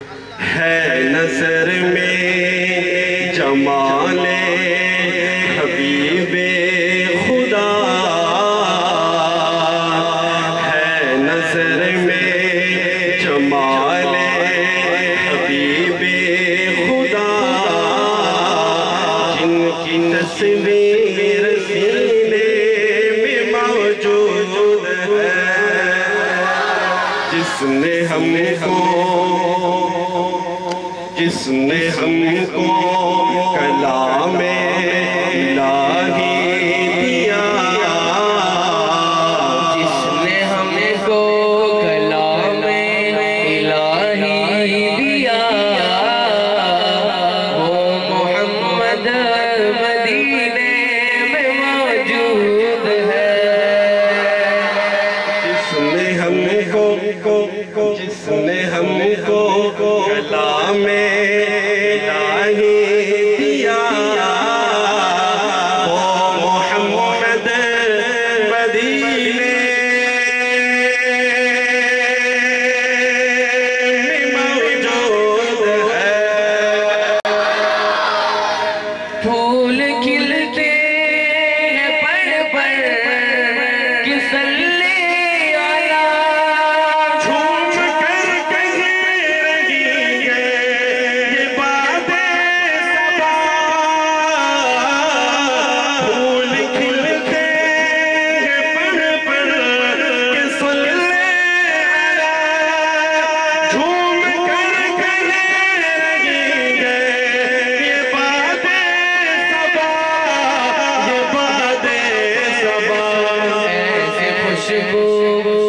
ہے نظر میں جمال حبیب خدا، ہے نظر میں جمال حبیب خدا، جن کی تصویر سینے میں موجود ہے، جس نے ہم کو کلام الہی دیا، جس نے ہم کو کلام الہی دیا، وہ محمد مدینے میں موجود ہے، جس نے ہم کو کلام الہی دیا، وہ محمد مدینے میں موجود ہے، پھول کھلتے ہیں پر پر کہ صلی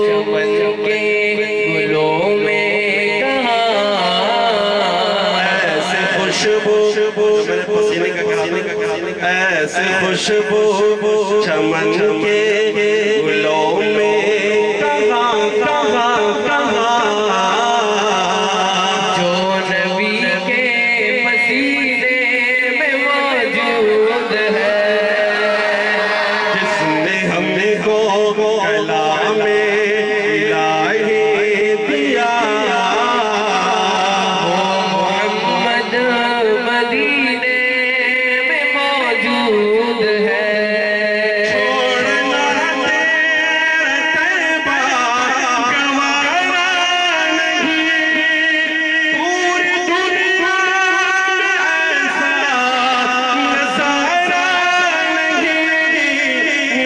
چمن کے گلوں میں کہاں، ایسے خوشبو چمن کے گلوں میں کہاں جو نبی کے پسینے میں موجود ہے، جس نے ہم کو کلام الہی دیا، وہ محمد مدینے میں موجود ہے، چھوڑنا طیبہ گوارا نہیں، پوری دنیا میں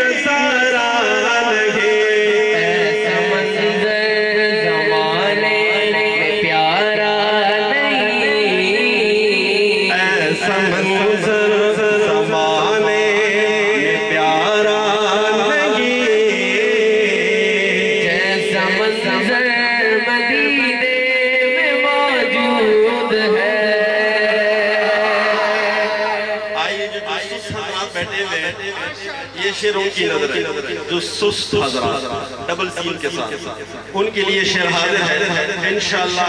ایسا نظارہ نہیں، ایسا منظر زمانے میں پیارا نہیں، ایسا منظر زمانے میں پیارا نہیں، جیسا منظر مدینے میں موجود ہے۔ آئیے جو سست حضرات بیٹھے ہوئے ہیں، یہ شعر ان کی نظر ہے، جو سست حضرات ڈبل سین کے ساتھ، ان کے لیے شعر حاضر ہے، انشاءاللہ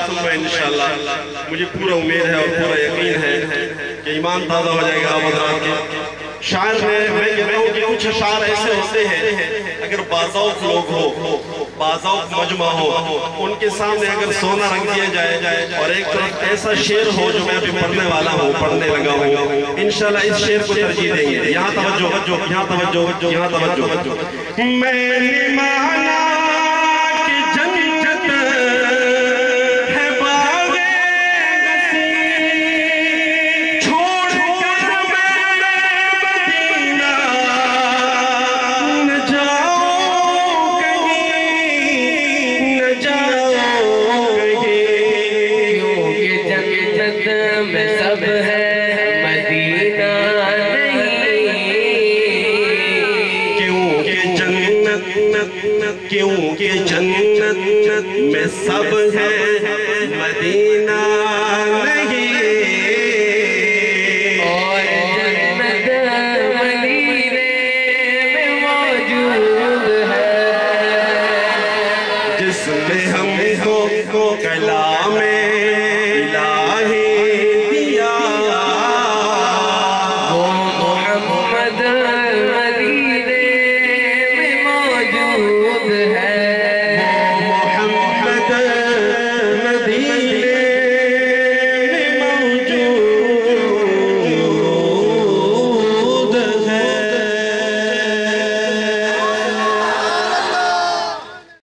ثم انشاءاللہ مجھے پورا امید ہے اور پورا یقین ہے کہ ایمان تازہ ہو جائے گا آپ حضرات کے۔ شاعر میں کہتا ہوں کہ کچھ اشعار ایسے ہوتے ہیں اگر باذوق لوگ ہو، باذوق مجمع ہو، ان کے سامنے اگر سونا رکھ دیا جائے اور ایک طرف ایسا شعر ہو جو میں ابھی پڑھنے والا ہوں، پڑھنے لگا ہوں، انشاءاللہ اس شعر کو ترجیح دیں گے۔ یہاں توجہ، میں نے مانا کہ جنت ہے باغ نصیب، چھوڑ کر میں مدینہ نہ جاؤں کہیں، کیونکہ جنت میں سب ہے مدینہ نہیں، کیونکہ جنت میں سب ہے مدینہ